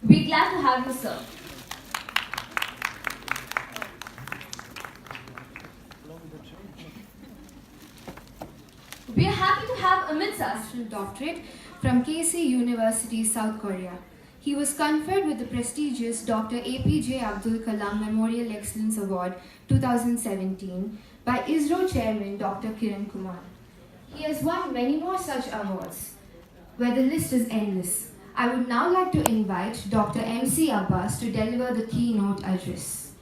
We're glad to have you, sir. We are happy to have amidst us Doctorate from KC University, South Korea. He was conferred with the prestigious Dr. APJ Abdul Kalam Memorial Excellence Award 2017 by ISRO Chairman Dr. Kiran Kumar. He has won many more such awards, where the list is endless. I would now like to invite Dr. MC Abbas to deliver the keynote address.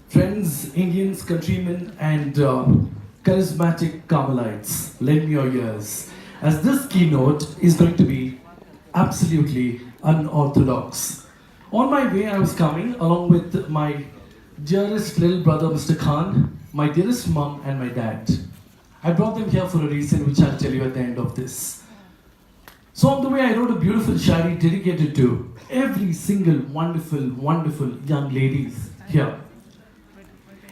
Friends, Indians, countrymen, and charismatic Carmelites, lend me your ears, as this keynote is going to be absolutely unorthodox. On my way, I was coming along with my dearest little brother, Mr. Khan, my dearest mom, and my dad. I brought them here for a reason, which I'll tell you at the end of this. So on the way, I wrote a beautiful shayari dedicated to every single wonderful, wonderful young ladies here.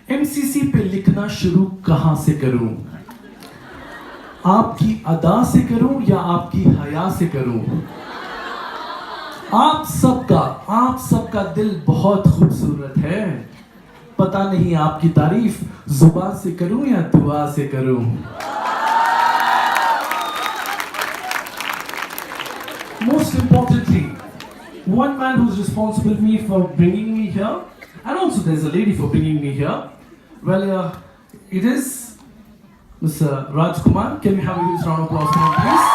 MCC पे लिखना शुरू कहाँ से करूं? आपकी अदा से करूं या आपकी हया से करूं? आप सबका दिल बहुत खूबसूरत है। पता नहीं आपकी तारीफ जुबान से करूं या दुआ से करूं? Most importantly, one man who's responsible for bringing me here, and also there's a lady for bringing me here. Well, it is Mr. Rajkumar. Can we have a huge round of applause for him, please?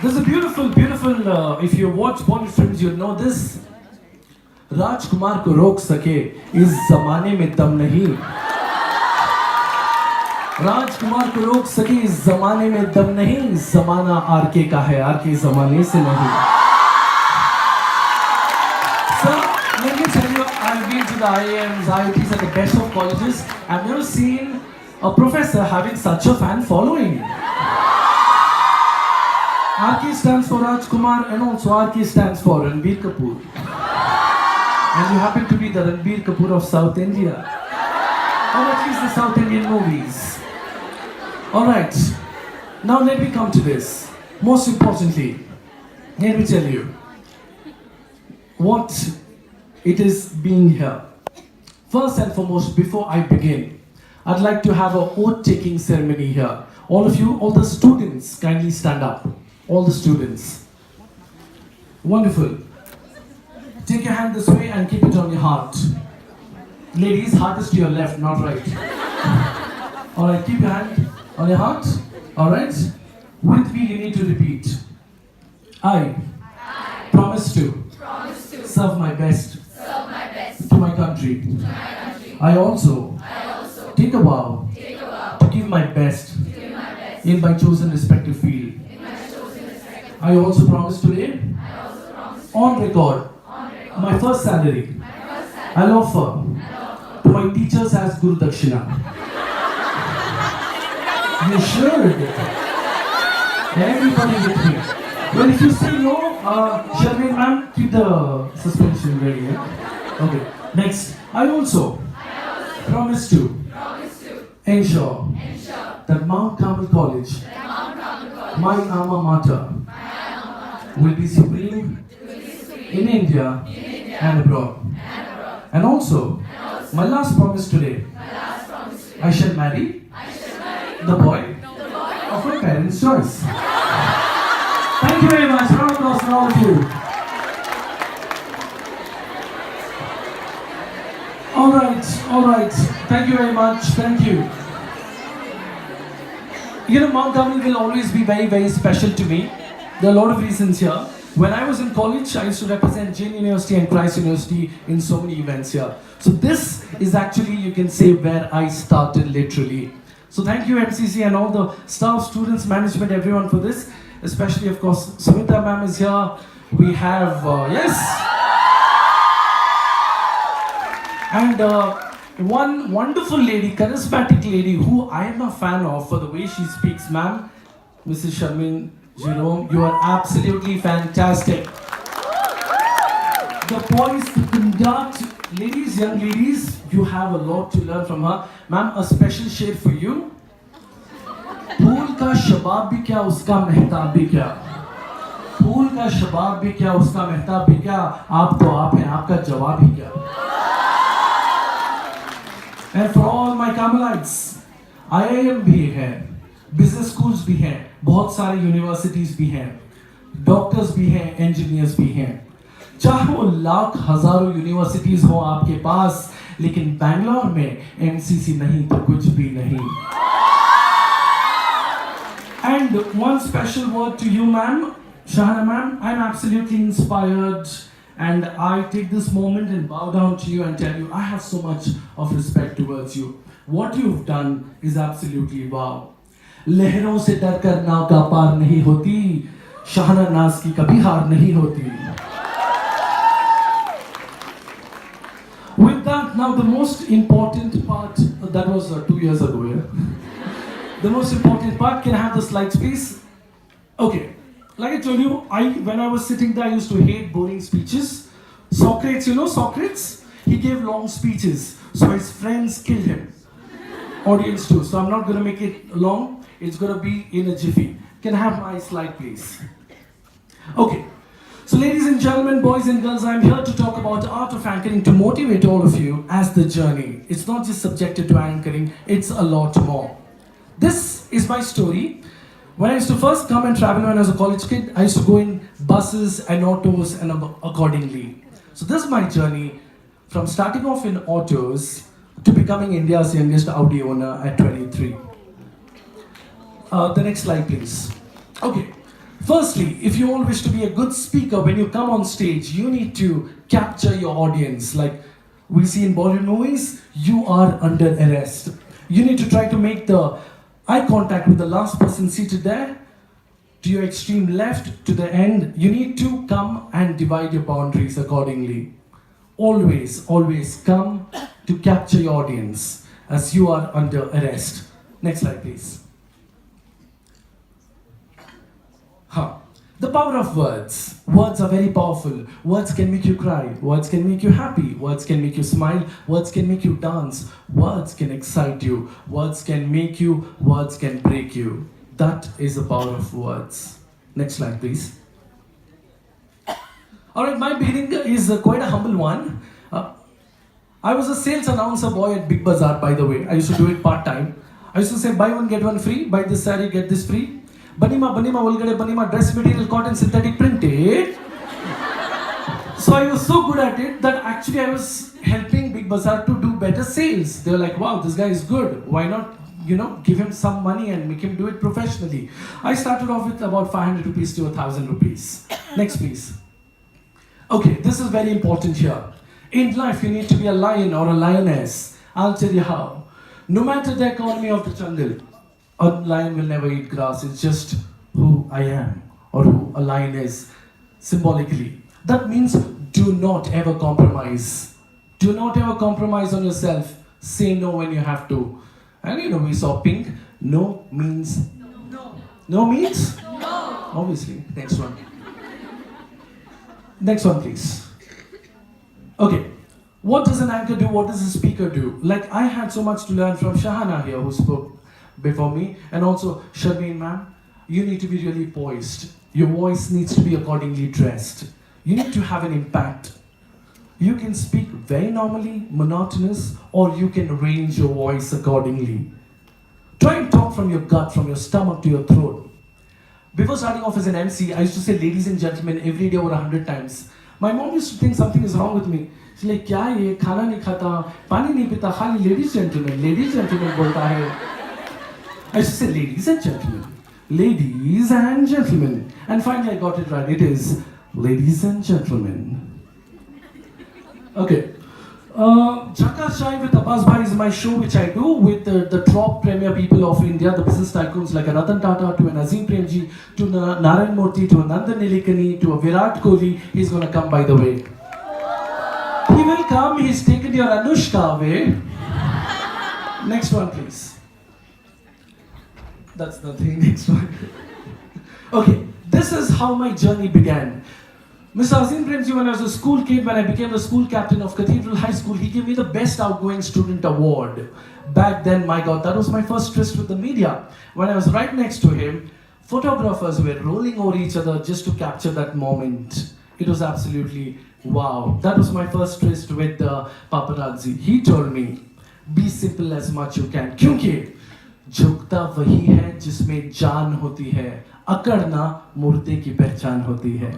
There's a beautiful, if you watch Bollywood films, you'll know this. राजकुमार को रोक सके इस जमाने में दम नहीं. राजकुमार को रोक सके इस जमाने में दम नहीं. जमाना आरके का है, आरके जमाने से नहीं. Let me tell you, I've been to the IIMs, IITs at the best of colleges. I've never seen a professor having such a fan following. RK stands for Rajkumar and also RK stands for Ranbir Kapoor. And you happen to be the Ranbir Kapoor of South India. Or at least the South Indian movies. Alright, now let me come to this. Most importantly, let me tell you what it is being here. First and foremost, before I begin, I'd like to have a oath-taking ceremony here. All of you, all the students, kindly stand up. All the students. Wonderful. Take your hand this way and keep it on your heart. Ladies, heart is to your left, not right. Alright, keep your hand on your heart. Alright? With me, you need to repeat. I promise to serve my best to my country. I also take a vow to give my best in my chosen respective field. I also promise today, on record, my first salary I'll offer to my teachers as Guru Dakshina. You should. Everybody with me. Well, if you say no, Sharmeen ma'am, keep the suspension ready. Yeah? Okay. Next, I also promise to ensure that Mount Carmel College My alma mater will be supreme in India and abroad. And also, my last promise today, I shall marry the boy of my parents' choice. Thank you very much. Round of applause for all of you. All right. Thank you very much. Thank you. You know, Mount Carmel will always be very, very special to me. There are a lot of reasons here. When I was in college, I used to represent Jain University and Christ University in so many events here. So this is actually, you can say, where I started literally. So thank you MCC and all the staff, students, management, everyone for this. Especially, of course, Sumita ma'am is here. We have, yes. And one wonderful lady, charismatic lady, who I am a fan of for the way she speaks, ma'am, Mrs. Sharmin Jerome, you are absolutely fantastic. The poise to conduct, ladies, young ladies, you have a lot to learn from her. Ma'am, a special shade for you. फूल का शबाब भी क्या उसका मेहताब भी क्या फूल का शबाब भी क्या उसका मेहताब भी क्या आप तो आप हैं आपका जवाब ही क्या And for all my Carmelites, IIM भी है, business schools भी हैं, बहुत सारे universities भी हैं, doctors भी हैं, engineers भी हैं. चाहे वो लाख हजारों universities हो आपके पास, लेकिन बैंगलोर में MCC नहीं तो कुछ भी नहीं. And one special word to you, ma'am, Shahana ma'am, I'm absolutely inspired. And I take this moment and bow down to you and tell you, I have so much of respect towards you. What you've done is absolutely wow. लहरों से डरकर नाव का पार नहीं होती, शाहना नाज की कभी हार नहीं होती. With that, now the most important part, that was 2 years ago, yeah? The most important part, can I have the slides please? Okay. Like I told you, when I was sitting there, I used to hate boring speeches. Socrates, you know Socrates? He gave long speeches, so his friends killed him. Audience too. So I'm not going to make it long. It's going to be in a jiffy. Can I have my slide, please? Okay. So ladies and gentlemen, boys and girls, I'm here to talk about the art of anchoring to motivate all of you as the journey. It's not just subjected to anchoring, it's a lot more. This is my story. When I used to first come and travel when I was a college kid, I used to go in buses and autos and accordingly. So this is my journey from starting off in autos to becoming India's youngest Audi owner at 23. The next slide, please. Okay. Firstly, if you all wish to be a good speaker, when you come on stage, you need to capture your audience. Like we see in Bollywood movies, you are under arrest. You need to try to make the eye contact with the last person seated there, to your extreme left, to the end. You need to come and divide your boundaries accordingly. Always, always come to capture your audience as you are under arrest. Next slide, please. The power of words. Words are very powerful. Words can make you cry. Words can make you happy. Words can make you smile. Words can make you dance. Words can excite you. Words can make you. Words can break you. That is the power of words. Next slide, please. Alright, my beginning is quite a humble one. I was a sales announcer boy at Big Bazaar, by the way. I used to do it part-time. I used to say, buy one, get one free. Buy this saree, get this free. Banima, Olgade, Banima, dress material, cotton, synthetic, printed. So I was so good at it that actually I was helping Big Bazaar to do better sales. They were like, wow, this guy is good. Why not, give him some money and make him do it professionally. I started off with about 500 rupees to 1,000 rupees. Next, please. Okay, this is very important here. In life, you need to be a lion or a lioness. I'll tell you how. No matter the economy of the jungle, a lion will never eat grass. It's just who I am or who a lion is symbolically. That means do not ever compromise. Do not ever compromise on yourself. Say no when you have to. And we saw pink. No means no. No means? No. Obviously. Next one. Next one, please. Okay. What does an anchor do? What does a speaker do? Like I had so much to learn from Shahana here who spoke before me, and also Sharmeen ma'am. you need to be really poised. Your voice needs to be accordingly dressed. You need to have an impact. You can speak very normally, monotonous, or you can arrange your voice accordingly. Try and talk from your gut, from your stomach to your throat. Before starting off as an MC, I used to say ladies and gentlemen every day over 100 times. My mom used to think something is wrong with me. She's like, kya ye, khana nahi khata, pani nahi pita, khali ladies gentlemen bolta hai. I used to say ladies and gentlemen, ladies and gentlemen. And finally I got it right, it is ladies and gentlemen. Okay. Jaka Shai with Abbas Bhai is my show which I do with the top premier people of India, the business tycoons like a Ratan Tata to an Azim Premji, to Narayan Murthy, to a Nandan Nilikani, to a Virat Kohli. He's going to come, by the way. He will come, he's taken your Anushka away. Next one, please. That's the thing, next one. Okay, this is how my journey began. Mr. Azim Premji, when I was a school kid, when I became the school captain of Cathedral High School, he gave me the Best Outgoing Student Award. Back then, my God, that was my first tryst with the media. When I was right next to him, photographers were rolling over each other just to capture that moment. It was absolutely wow. That was my first tryst with the paparazzi. He told me, be simple as much you can. क्योंकि झुकता वही है जिसमें जान होती है, अकड़ना मुर्दे की पहचान होती है.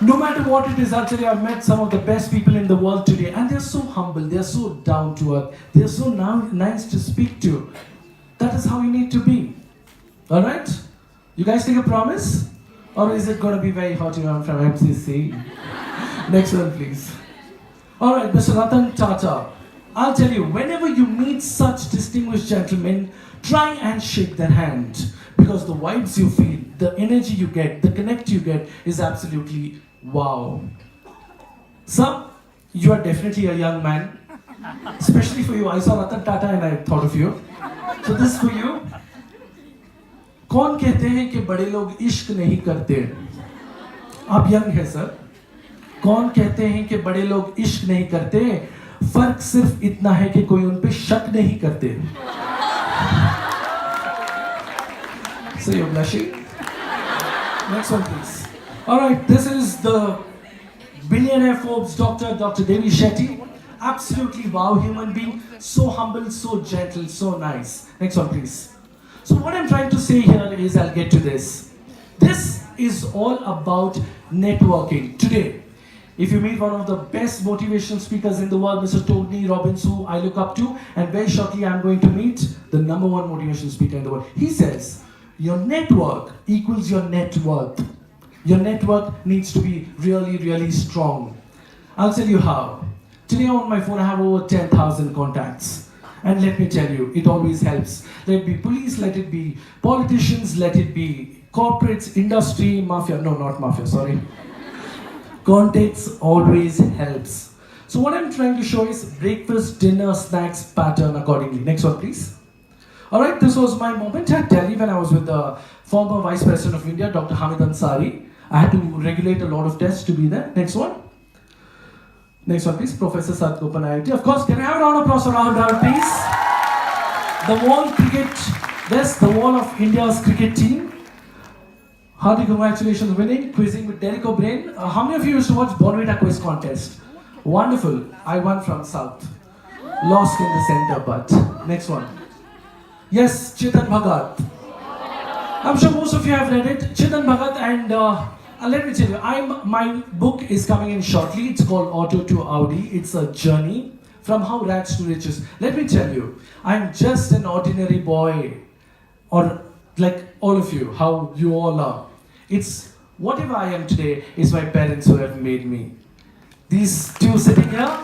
No matter what it is, I'll tell you, I've met some of the best people in the world today, and they're so humble, they're so down to earth, they're so nice to speak to. That is how you need to be. Alright? You guys take a promise? Or is it going to be very hot? I'm from MCC. Next one, please. Alright, Mr. Ratan Tata. I'll tell you, whenever you meet such distinguished gentlemen, try and shake their hand. Because the vibes you feel, the energy you get, the connect you get is absolutely wow. Sir, you are definitely a young man. Especially for you. I saw Ratan Tata and I thought of you. So this is for you. कौन कहते हैं कि बड़े लोग इश्क नहीं करते? आप यंग हैं सर. कौन कहते हैं कि बड़े लोग इश्क नहीं करते? फर्क सिर्फ इतना है कि कोई उन पे शक नहीं करते. So you're blushing? Next one, please. Alright, this is the billionaire Forbes Dr. Devi Shetty. Absolutely wow human being. So humble, so gentle, so nice. Next one, please. So what I'm trying to say here is, I'll get to this. This is all about networking. Today, if you meet one of the best motivational speakers in the world, Mr. Tony Robbins, who I look up to, and very shortly I'm going to meet the #1 motivational speaker in the world. He says, your network equals your net worth. Your network needs to be really, really strong. I'll tell you how. Today on my phone I have over 10,000 contacts. And let me tell you, it always helps. Let it be police, let it be politicians, let it be corporates, industry, mafia. No, not mafia, sorry. Contacts always helps. So what I'm trying to show is breakfast, dinner, snacks pattern accordingly. Next one, please. Alright, this was my moment at Delhi when I was with the former Vice President of India, Dr. Hamid Ansari. I had to regulate a lot of tests to be there. Next one. Next one, please. Professor Sat Gopan IIT. Of course, can I have a round of applause around her, please? The wall cricket, yes, the wall of India's cricket team. Hearty congratulations winning, quizzing with Derek O'Brien. How many of you used to watch Bonvita quiz contest? Wonderful. I won from South. Lost in the center, but next one. Yes, Chetan Bhagat. I'm sure most of you have read it. Chetan Bhagat, and let me tell you, my book is coming in shortly. It's called Auto to Audi. It's a journey from how rags to riches. Let me tell you, I'm just an ordinary boy, or like all of you, how you all are. It's whatever I am today is my parents who have made me. These two sitting here,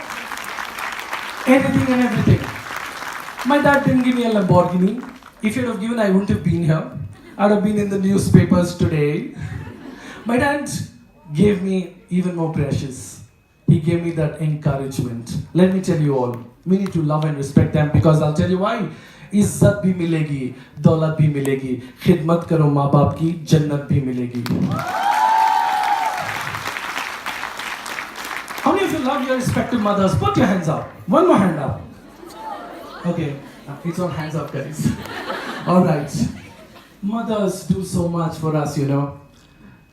anything and everything. My dad didn't give me a Lamborghini. If he'd have given, I wouldn't have been here. I'd have been in the newspapers today. My dad gave me even more precious. He gave me that encouragement. Let me tell you all, we need to love and respect them, because I'll tell you why. इज्जत भी मिलेगी, दौलत भी मिलेगी, खिदमत करो माँ बाप की, जन्नत भी मिलेगी. How many of you love your respective mothers? Put your hands up. One more hand up. Okay, it's all hands up, guys. All right. Mothers do so much for us, you know.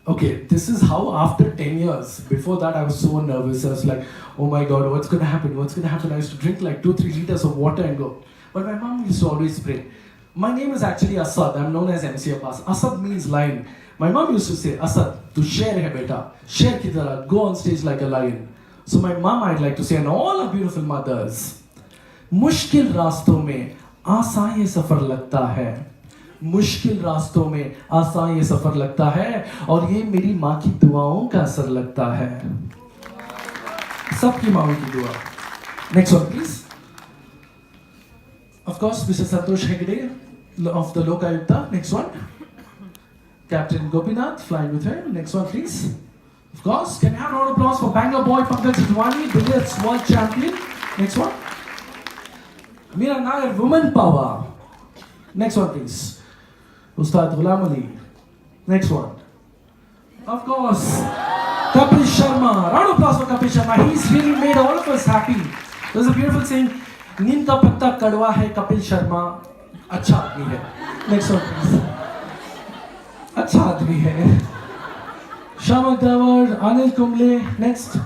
Okay, this is how after 10 years, before that I was so nervous. I was like, oh my god, what's gonna happen? What's gonna happen? I used to drink like 2-3 liters of water and go. But my mom used to always pray. My name is actually Asad. I'm known as MC Abbas. Asad means lion. My mom used to say, Asad, tu sher hai beta. Sher ki tarah, go on stage like a lion. So my mom, I'd like to say, and all our beautiful mothers, मुश्किल रास्तों में आसान ये सफर लगता है. मुश्किल रास्तों में आसान ये सफर लगता है और ये मेरी माँ की दुआओं का असर लगता है. सबकी माँ की दुआ. Next one, please. Of course, Mr. Santosh Hegde of the Lokayukta. Next one. Captain Gopinath flying with her. Next one, please. Of course, can I have a round of applause for Bangalore boy Pankaj Jadwani, billiards world champion. Next one. Meera Nair, woman power. Next one, please. Ustad Ghulam Ali. Next one. Of course, Kapil Sharma. Round of applause for Kapil Sharma. He's really made all of us happy. There's a beautiful saying, नीम का पत्ता कड़वा है, कपिल शर्मा अच्छा आदमी है. Next one, please. अच्छा आदमी है. Shamak Dawar, Anil Kumble. Next.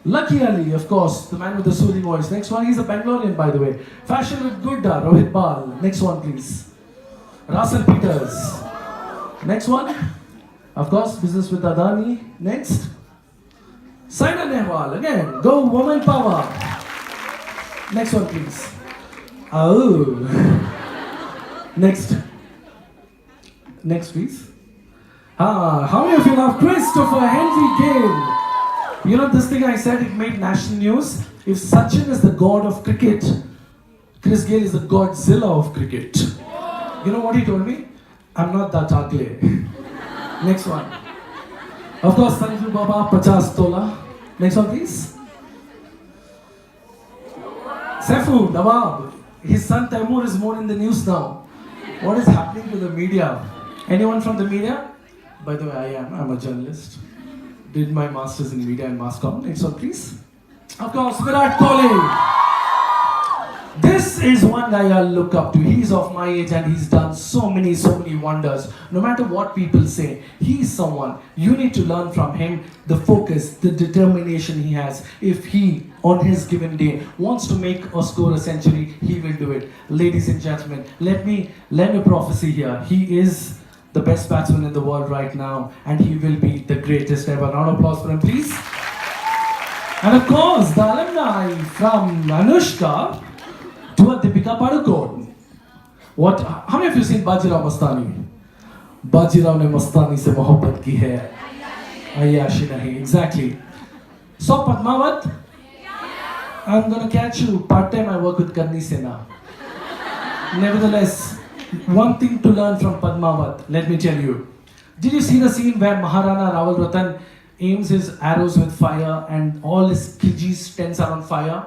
Lucky Ali, of course, the man with the soothing voice. Next one, he's a Bangalorean, by the way. Fashion with Gudda, Rohit Bal. Next one, please. Russell Peters. Next one. Of course, business with Adani. Next. Saina Nehwal. Again, go woman power. Next one, please. Oh. Next. Next, please. How many of you love Christopher Henry Gale? You know, this thing I said, it made national news. If Sachin is the god of cricket, Chris Gale is the Godzilla of cricket. You know what he told me? I'm not that ugly. Next one. Of course, Sanju Baba, 50 tola. Next one, please. Saifu, Nawab. His son Taimur is more in the news now. What is happening to the media? Anyone from the media? By the way, I'm a journalist. Did my masters in media and mass comm. Next one, please. Of course, Virat Kohli. This is one guy I look up to. He's of my age and he's done so many wonders. No matter what people say, he's someone you need to learn from him. The focus, the determination he has. If he, on his given day, wants to make or score a century, he will do it. Ladies and gentlemen, let me lend a prophecy here. He is the best batsman in the world right now, and he will be the greatest ever. Round of applause for him, please. And of course, the alumni from Anushka to Deepika Padukone. What? How many of you seen Bajirao Mastani? Bajirao ne Mastani se mohabbat ki hai. Ayashi nahi. Exactly. So Padmavat, I'm gonna catch you. Part-time I work with Karni Sena. Nevertheless, one thing to learn from Padmavat, let me tell you. Did you see the scene where Maharana Rawal Ratan aims his arrows with fire and all his Kijis tents are on fire?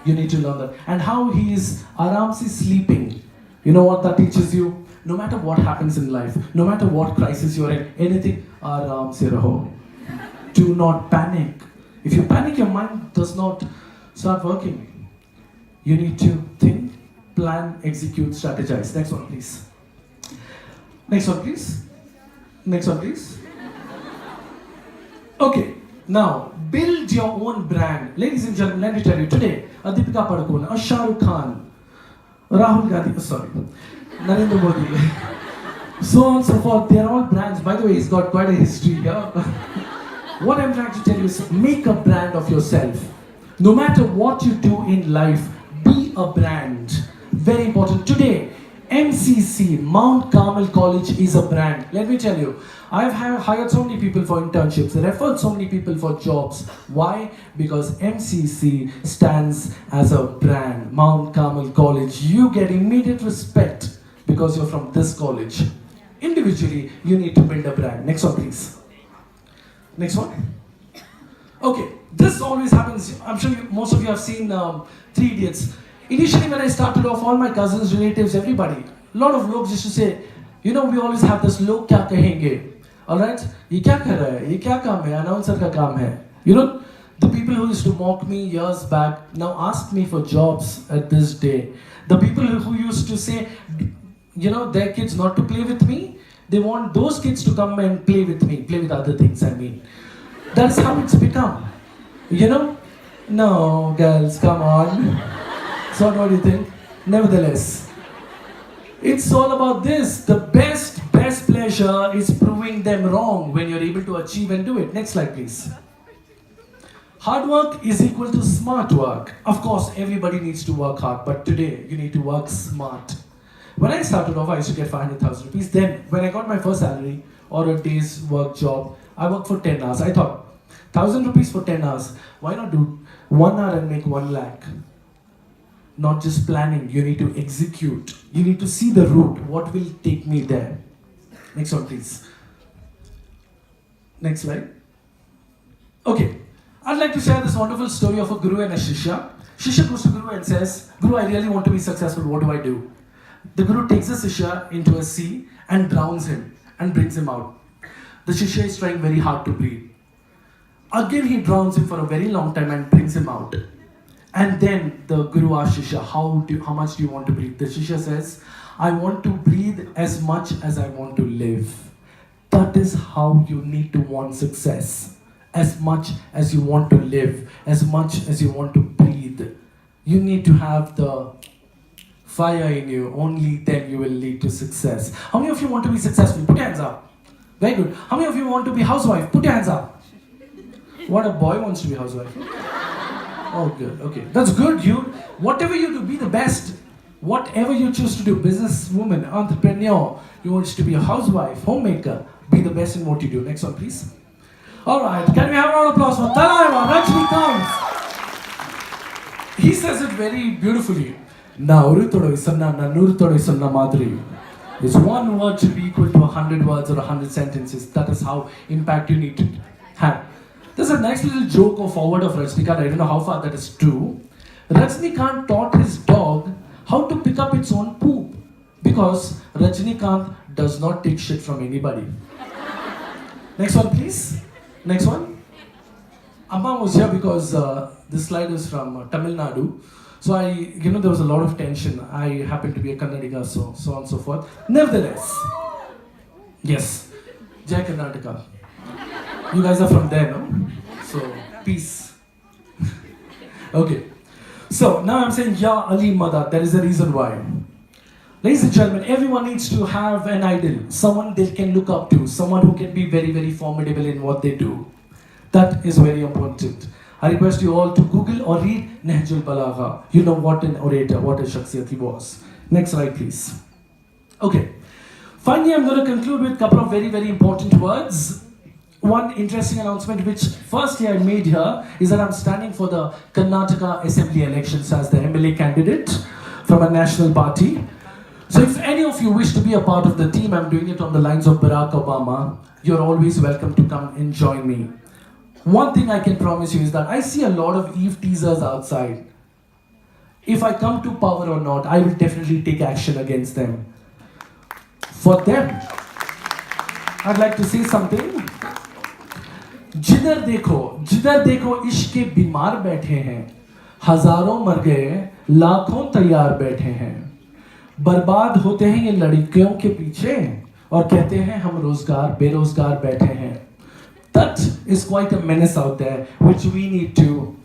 You need to learn that. And how he is aramsi sleeping. You know what that teaches you? No matter what happens in life, no matter what crisis you're in, anything, aram se raho. Do not panic. If you panic, your mind does not start working. You need to think, plan, execute, strategize. Next one, please. Next one, please. Next one, please. Okay, now build your own brand. Ladies and gentlemen, let me tell you today, Deepika Padukone, Shah Rukh Khan, Rahul Gandhi, Narendra Modi, so on and so forth. They are all brands. By the way, he's got quite a history here. What I'm trying to tell you is make a brand of yourself. No matter what you do in life, be a brand. Very important. Today, MCC, Mount Carmel College is a brand. Let me tell you, I've hired so many people for internships, referred so many people for jobs. Why? Because MCC stands as a brand. Mount Carmel College. You get immediate respect because you're from this college. Individually, you need to build a brand. Next one, please. Next one. Okay, this always happens. I'm sure most of you have seen Three Idiots. Initially, when I started off, all my cousins, relatives, everybody, a lot of folks used to say, you know, we always have this log kya kahenge. Alright? Ye kya kar raha hai? Ye kya kaam hai? Announcer ka kaam hai. You know, the people who used to mock me years back now ask me for jobs at this day. The people who used to say, their kids not to play with me. They want those kids to come and play with me, play with other things, I mean. That's how it's become. No, girls, come on. So what do you think? Nevertheless, it's all about this. The best pleasure is proving them wrong when you're able to achieve and do it. Next slide, please. Hard work is equal to smart work. Of course, everybody needs to work hard, but today you need to work smart. When I started off, I used to get 500,000 rupees. Then, when I got my first salary or a day's work job, I worked for 10 hours. I thought, 1,000 rupees for 10 hours. Why not do 1 hour and make 1 lakh? Not just planning, you need to execute. You need to see the route. What will take me there? Next one, please. Next slide. Okay. I'd like to share this wonderful story of a guru and a shishya. Shishya goes to guru and says, Guru, I really want to be successful. What do I do? The guru takes the shishya into a sea and drowns him and brings him out. The shishya is trying very hard to breathe. Again, he drowns him for a very long time and brings him out. And then the guru asks Shishya, how much do you want to breathe? The Shishya says, I want to breathe as much as I want to live. That is how you need to want success. As much as you want to live, as much as you want to breathe. You need to have the fire in you. Only then you will lead to success. How many of you want to be successful? Put your hands up. Very good. How many of you want to be housewife? Put your hands up. What, a boy wants to be housewife? Oh, good. Okay. That's good. Whatever you do, be the best. Whatever you choose to do, businesswoman, entrepreneur, you want to be a housewife, homemaker, be the best in what you do. Next one, please. Alright, can we have a round of applause for Talaiva, Rajnikant? He says it very beautifully. Na uru todo isanna, na nuru todo isanna madri. This one word should be equal to 100 words or 100 sentences. That is how impact you need to have. There's a nice little joke or forward of Rajnikant. I don't know how far that is true. Rajnikant taught his dog how to pick up its own poop. Because Rajnikant does not take shit from anybody. Next one, please. Next one. Amma was here because this slide is from Tamil Nadu. So there was a lot of tension. I happen to be a Kannadiga, so on and so forth. Nevertheless, yes, Jai Karnataka. You guys are from there, no? So, peace. Okay. So, now I'm saying, Ya Ali Madad. There is a reason why. Ladies and gentlemen, everyone needs to have an idol, someone they can look up to, someone who can be very, very formidable in what they do. That is very important. I request you all to Google or read Nahjul Balagha. You know what an orator, what a shakhsiyat he was. Next slide, please. Okay. Finally, I'm going to conclude with a couple of very, very important words. One interesting announcement which firstly I made here is that I'm standing for the Karnataka Assembly elections as the MLA candidate from a national party. So if any of you wish to be a part of the team, I'm doing it on the lines of Barack Obama. You're always welcome to come and join me. One thing I can promise you is that I see a lot of Eve teasers outside. If I come to power or not, I will definitely take action against them. For them, I'd like to say something. जिधर देखो इश्क के बीमार बैठे हैं, हजारों मर गए, लाखों तैयार बैठे हैं. बर्बाद होते हैं ये लड़कियों के पीछे और कहते हैं हम बेरोजगार बैठे हैं. That is quite a menace out there which we need to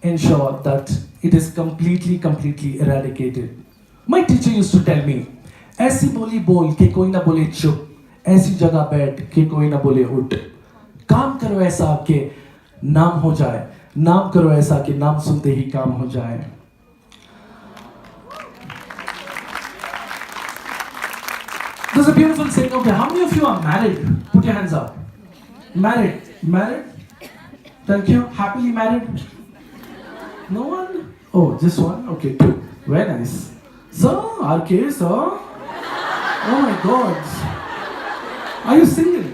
ensure that it is completely eradicated. My teacher used to tell me, ऐसी बोली बोल के कोई ना बोले चुप, ऐसी जगह बैठ के कोई ना बोले उठ. काम करो ऐसा कि नाम हो जाए, नाम करो ऐसा कि नाम सुनते ही काम हो जाए. There's a beautiful saying out there. How many of you are married? Put your hands up. Married? Thank you. Happily married? No one? Oh, just one? Okay, two. Very nice. Sir, RK, sir? Oh my God. Are you single?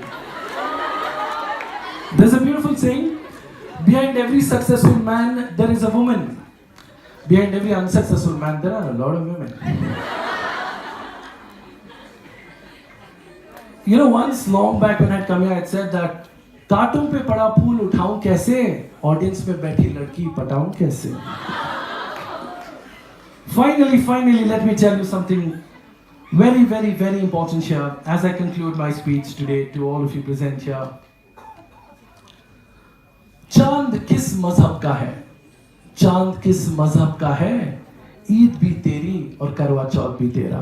There's a beautiful saying. Behind every successful man, there is a woman. Behind every unsuccessful man, there are a lot of women. Once long back when I had come here, I had said that कांटों पे पड़ा फूल उठाऊं कैसे, audience में बैठी लड़की पटाऊं कैसे. Finally, let me tell you something Very, very, very important here, as I conclude my speech today to all of you present here. चांद किस मजहब का है? चांद किस मजहब का है? ईद भी तेरी और करवा चौथ भी तेरा.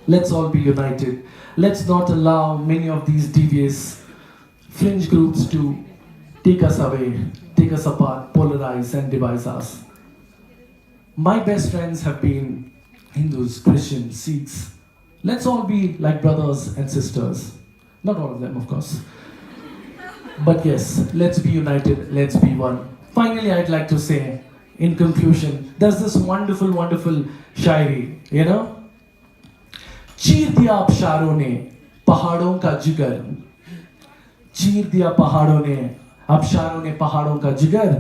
Let's all be united. Let's not allow many of these devious fringe groups to take us away, take us apart, polarize and divide us. My best friends have been Hindus, Christians, Sikhs. Let's all be like brothers and sisters. Not all of them, of course. But yes, let's be united, let's be one. Finally, I'd like to say, in conclusion, there's this wonderful, wonderful shairi, you know? चीर दिया अबशारों ने पहाड़ों का जिगर, चीर दिया पहाड़ों ने अबशारों ने पहाड़ों का जिगर,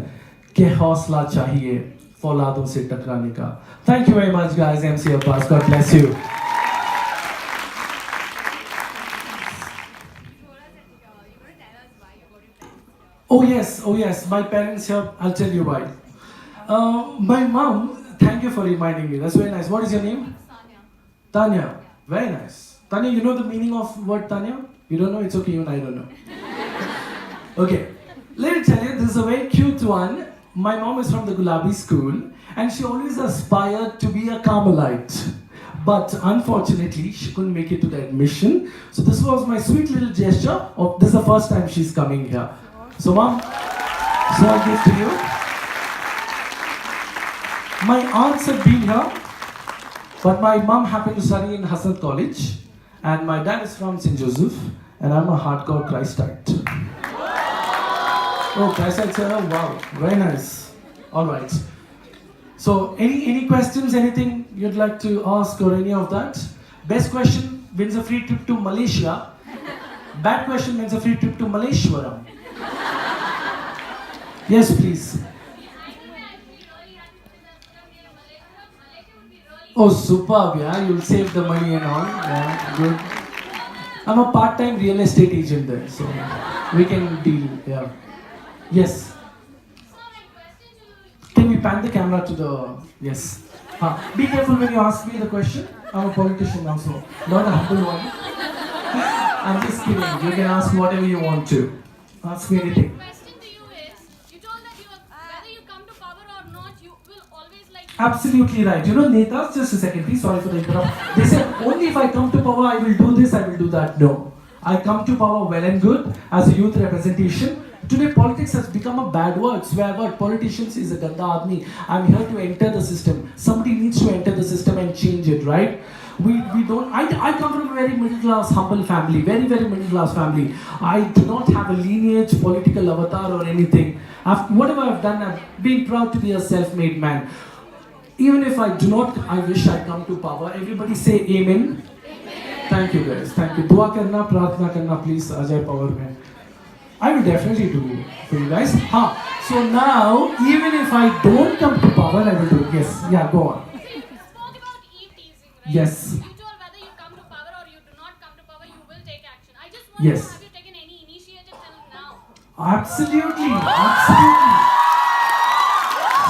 के हौसला चाहिए फौलादों से टकराने का. Thank you very much, guys. MC Abbas, God bless you. Oh yes, my parents here, I'll tell you why. My mom, thank you for reminding me, that's very nice. What is your name? Tanya. Very nice. Tanya, you know the meaning of word Tanya? You don't know? It's okay, even I don't know. Okay, let me tell you, this is a very cute one. My mom is from the Gulabi school and she always aspired to be a Carmelite. But unfortunately, she couldn't make it to the admission. So this was my sweet little gesture of this is the first time she's coming here. So mom, so I give to you. My aunts have been here, but my mom happened to study in Hassan College, and my dad is from St. Joseph, and I'm a hardcore Christite. Oh, Christite, sir, wow, very nice. All right. So, any questions, anything you'd like to ask or any of that? Best question wins a free trip to Malaysia. Bad question wins a free trip to Malleshwaram. Yes, please. Oh, superb, yeah, you'll save the money and all. Yeah, good. I'm a part-time real estate agent there, so we can deal, yeah. Yes. Can we pan the camera to the, yes. Be careful when you ask me the question. I'm a politician also, not a humble one. I'm just kidding, you can ask whatever you want to. Ask me anything. Absolutely right. You know, Netas, just a second please, sorry for the interrupt. They said, only if I come to power, I will do this, I will do that. No. I come to power well and good as a youth representation. Today, politics has become a bad word, swear word. Politicians is a ganda admi. I'm here to enter the system. Somebody needs to enter the system and change it, right? We don't, I come from a very middle class, humble family, very, very middle class family. I do not have a lineage, political avatar or anything. Whatever I've done, I've been proud to be a self-made man. Even if I do not, I wish I come to power. Everybody say amen. Amen. Thank you guys. Thank you. Dua karna, pratna karna, please. Ajay power mein. I will definitely do for you guys. So now, even if I don't come to power, I will do it. Yes. Yeah, go on. You spoke about e-teasing, right? Yes. You told whether you come to power or you do not come to power, you will take action. I just want to know, have you taken any initiative till now? Absolutely. Absolutely.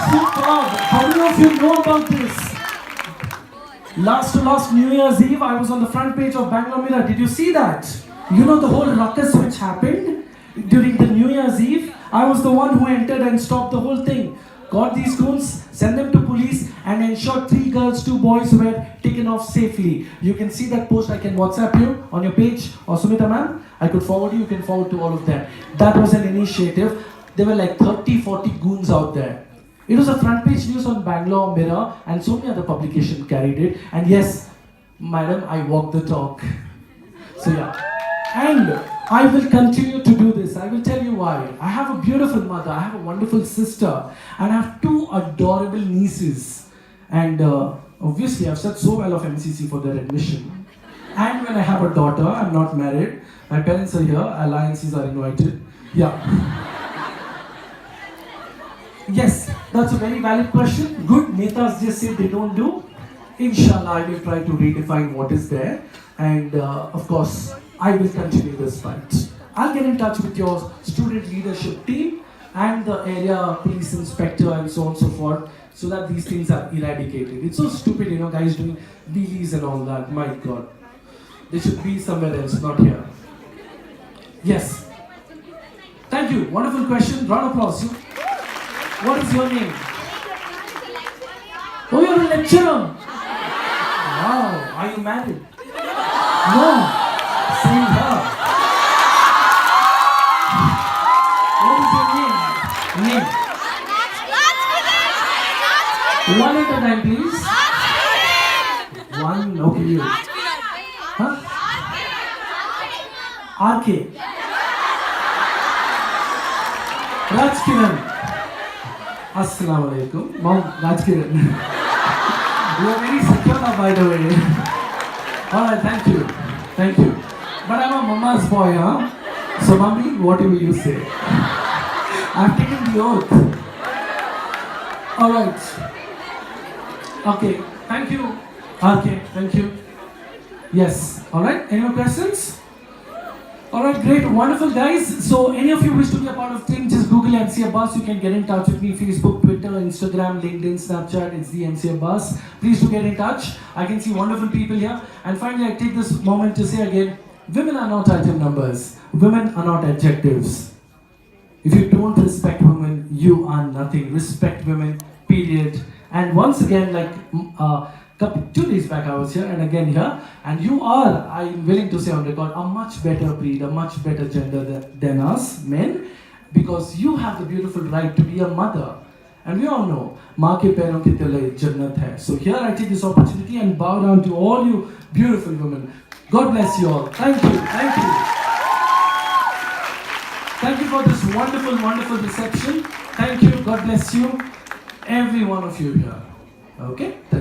Superb. How many of you know about this? Last New Year's Eve, I was on the front page of Bangalore Mirror. Did you see that? You know the whole ruckus which happened during the New Year's Eve? I was the one who entered and stopped the whole thing. Got these goons, sent them to police and ensured 3 girls, 2 boys were taken off safely. You can see that post, I can WhatsApp you on your page. Or Sumita ma'am, I could forward you can forward to all of them. That was an initiative. There were like 30, 40 goons out there. It was a front page news on Bangalore Mirror and so many other publications carried it. And yes, madam, I walk the talk. So yeah. And I will continue to do this. I will tell you why. I have a beautiful mother, I have a wonderful sister, and I have 2 adorable nieces. And obviously I've said so well of MCC for their admission. And when I have a daughter, I'm not married, my parents are here, alliances are invited. Yeah. Yes, that's a very valid question. Good, Netas just say they don't do. Inshallah, I will try to redefine what is there. And of course, I will continue this fight. I'll get in touch with your student leadership team and the area police inspector and so on and so forth, so that these things are eradicated. It's so stupid, guys doing wheelies and all that. My God, they should be somewhere else, not here. Yes. Thank you. Wonderful question. Round of applause. What is your name? Oh, you're a lecturer. Wow. Are you married? No. Same here. What is your name? One at a time, please. One. Okay, you. Huh? RK. Rajkiran. Assalamu alaikum. Mom, Rajkiran. You are very secure now, by the way. Alright, thank you. Thank you. But I'm a mama's boy, huh? So, mommy, what will you say? I've taken the oath. Alright. Okay, thank you. RK, thank you. Yes. Alright, any more questions? Alright, great, wonderful guys. So any of you wish to be a part of team, just Google MC Abbas. You can get in touch with me, Facebook, Twitter, Instagram, LinkedIn, Snapchat. It's the MC Abbas. Please do get in touch. I can see wonderful people here. And finally, I take this moment to say again, women are not item numbers. Women are not adjectives. If you don't respect women, you are nothing. Respect women, period. And once again, like 2 days back I was here and again here, and you are, I'm willing to say on record, a much better breed, a much better gender than us men, because you have the beautiful right to be a mother. And we all know, maa ke pairon ki tile jannat hai. So here I take this opportunity and bow down to all you beautiful women. God bless you all. Thank you, thank you. Thank you for this wonderful, wonderful reception. Thank you, God bless you, every one of you here. Okay? Thank you.